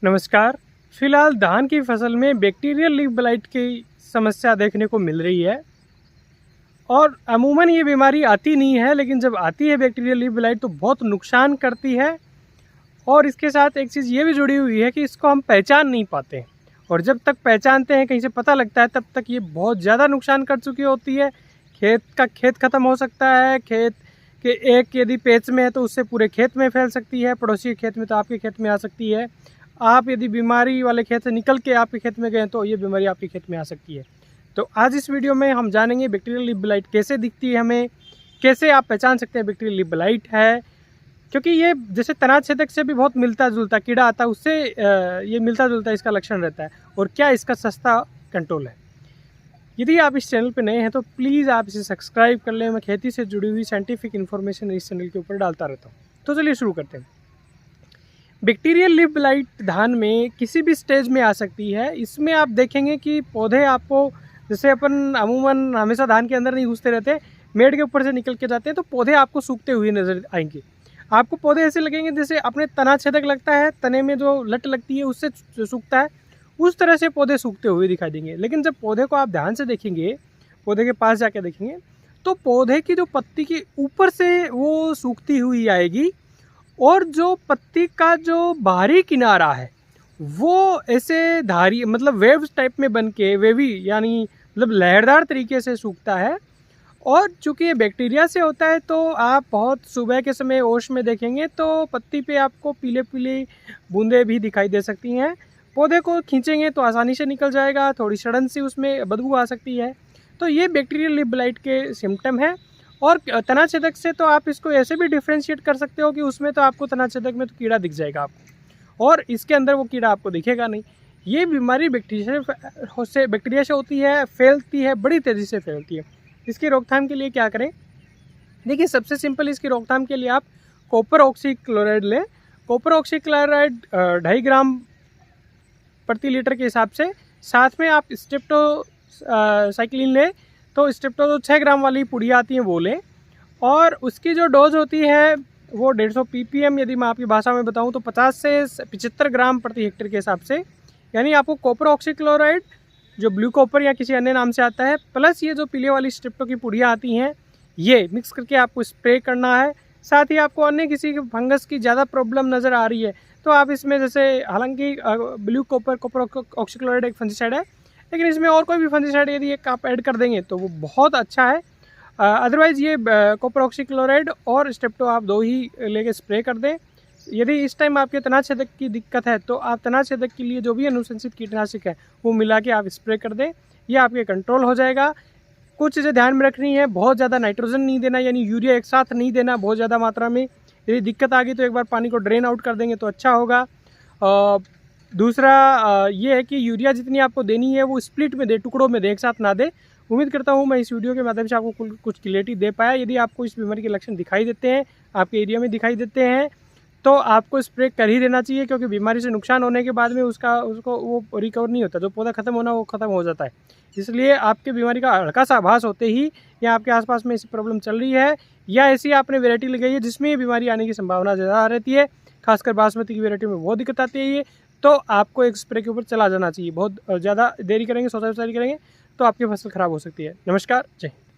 नमस्कार। फिलहाल धान की फसल में बैक्टीरियल लीफ ब्लाइट की समस्या देखने को मिल रही है और अमूमन ये बीमारी आती नहीं है, लेकिन जब आती है बैक्टीरियल लीफ ब्लाइट तो बहुत नुकसान करती है। और इसके साथ एक चीज़ ये भी जुड़ी हुई है कि इसको हम पहचान नहीं पाते, और जब तक पहचानते हैं, कहीं से पता लगता है, तब तक ये बहुत ज़्यादा नुकसान कर चुकी होती है। खेत ख़त्म हो सकता है। खेत के एक यदि पेच में है तो उससे पूरे खेत में फैल सकती है, पड़ोसी के खेत में तो आपके खेत में आ सकती है। आप यदि बीमारी वाले खेत से निकल के आपके खेत में गए तो ये बीमारी आपके खेत में आ सकती है। तो आज इस वीडियो में हम जानेंगे बैक्टीरियल लीफ ब्लाइट कैसे दिखती है, हमें कैसे आप पहचान सकते हैं बैक्टीरियल लीफ ब्लाइट है, क्योंकि ये जैसे तनाज छेदक से भी बहुत मिलता जुलता कीड़ा आता है, उससे ये मिलता जुलता इसका लक्षण रहता है। और क्या इसका सस्ता कंट्रोल है। यदि आप इस चैनल पर नए हैं तो प्लीज़ आप इसे सब्सक्राइब कर लें। मैं खेती से जुड़ी हुई साइंटिफिक इन्फॉर्मेशन इस चैनल के ऊपर डालता रहता हूँ। तो चलिए शुरू करते हैं। बैक्टीरियल लीफ ब्लाइट धान में किसी भी स्टेज में आ सकती है। इसमें आप देखेंगे कि पौधे आपको, जैसे अपन अमूमन हमेशा धान के अंदर नहीं घुसते रहते, मेड़ के ऊपर से निकल के जाते हैं, तो पौधे आपको सूखते हुए नजर आएंगे। आपको पौधे ऐसे लगेंगे जैसे अपने तना छेदक लगता है, तने में जो लट लगती है उससे सूखता है, उस तरह से पौधे सूखते हुए दिखाई देंगे। लेकिन जब पौधे को आप ध्यान से देखेंगे, पौधे के पास जाके देखेंगे, तो पौधे की जो पत्ती के ऊपर से वो सूखती हुई आएगी, और जो पत्ती का जो बाहरी किनारा है वो ऐसे धारी मतलब वेव्स टाइप में बन के, वेवी यानी मतलब लहरदार तरीके से सूखता है। और चूंकि ये बैक्टीरिया से होता है तो आप बहुत सुबह के समय ओश में देखेंगे तो पत्ती पे आपको पीले पीले बूंदें भी दिखाई दे सकती हैं। पौधे को खींचेंगे तो आसानी से निकल जाएगा, थोड़ी सड़न सी उसमें बदबू आ सकती है। तो ये बैक्टीरियल लीफ ब्लाइट के सिम्टम है। और तना छेदक से तो आप इसको ऐसे भी डिफ्रेंशिएट कर सकते हो कि उसमें तो आपको तना छेदक में तो कीड़ा दिख जाएगा आपको, और इसके अंदर वो कीड़ा आपको दिखेगा नहीं। ये बीमारी बैक्टीरिया से होती है, फैलती है, बड़ी तेज़ी से फैलती है। इसकी रोकथाम के लिए क्या करें? देखिए, सबसे सिंपल इसकी रोकथाम के लिए आप कॉपर ऑक्सीक्लोराइड लें। कॉपर ऑक्सीक्लोराइड 2.5 ग्राम प्रति लीटर के हिसाब से। साथ में आप साइक्लिन लें, तो स्ट्रेप्टो जो 6 ग्राम वाली पुड़िया आती हैं वो लें। और उसकी जो डोज होती है वो 150 ppm, यदि मैं आपकी भाषा में बताऊं तो 50 से 75 ग्राम प्रति हेक्टेयर के हिसाब से। यानी आपको कॉपर ऑक्सीक्लोराइड, जो ब्लू कॉपर या किसी अन्य नाम से आता है, प्लस ये जो पीले वाली स्ट्रेप्टो की पुड़िया आती हैं, ये मिक्स करके आपको स्प्रे करना है। साथ ही आपको अन्य किसी फंगस की ज़्यादा प्रॉब्लम नज़र आ रही है तो आप इसमें, जैसे हालांकि ब्लू कॉपर ऑक्सीक्लोराइड एक फंजीसाइड है, लेकिन इसमें और कोई भी फंजीसाइड यदि एक आप ऐड कर देंगे तो वो बहुत अच्छा है। अदरवाइज़ ये कॉपर ऑक्सीक्लोराइड और स्ट्रेप्टो आप 2 ही लेके स्प्रे कर दें। यदि इस टाइम आपके तना छेदक की दिक्कत है तो आप तना छेदक के लिए जो भी अनुशंसित कीटनाशक है वो मिला के आप स्प्रे कर दें, ये आपके कंट्रोल हो जाएगा। कुछ चीज़ें ध्यान में रखनी है, बहुत ज़्यादा नाइट्रोजन नहीं देना, यानी यूरिया एक साथ नहीं देना बहुत ज़्यादा मात्रा में। यदि दिक्कत आ गई तो एक बार पानी को ड्रेन आउट कर देंगे तो अच्छा होगा। दूसरा ये है कि यूरिया जितनी आपको देनी है वो स्प्लिट में दे, टुकड़ों में दे, एक साथ ना दे। उम्मीद करता हूँ मैं इस वीडियो के माध्यम से आपको कुछ क्लियरिटी दे पाया। यदि आपको इस बीमारी के लक्षण दिखाई देते हैं, आपके एरिया में दिखाई देते हैं, तो आपको स्प्रे कर ही देना चाहिए, क्योंकि बीमारी से नुकसान होने के बाद में उसको वो रिकवर नहीं होता। जो पौधा खत्म होना वो खत्म हो जाता है। इसलिए आपके बीमारी का हल्का सा आभास होते ही, या आपके आसपास में ऐसी प्रॉब्लम चल रही है, या ऐसी आपने वैरायटी लगाई है जिसमें ये बीमारी आने की संभावना ज़्यादा रहती है, खासकर बासमती की वैरायटी में बहुत दिक्कत आती है ये, तो आपको एक स्प्रे के ऊपर चला जाना चाहिए। बहुत ज़्यादा देरी करेंगे, सोचा करेंगे तो आपकी फसल खराब हो सकती है। नमस्कार, जय हिंद।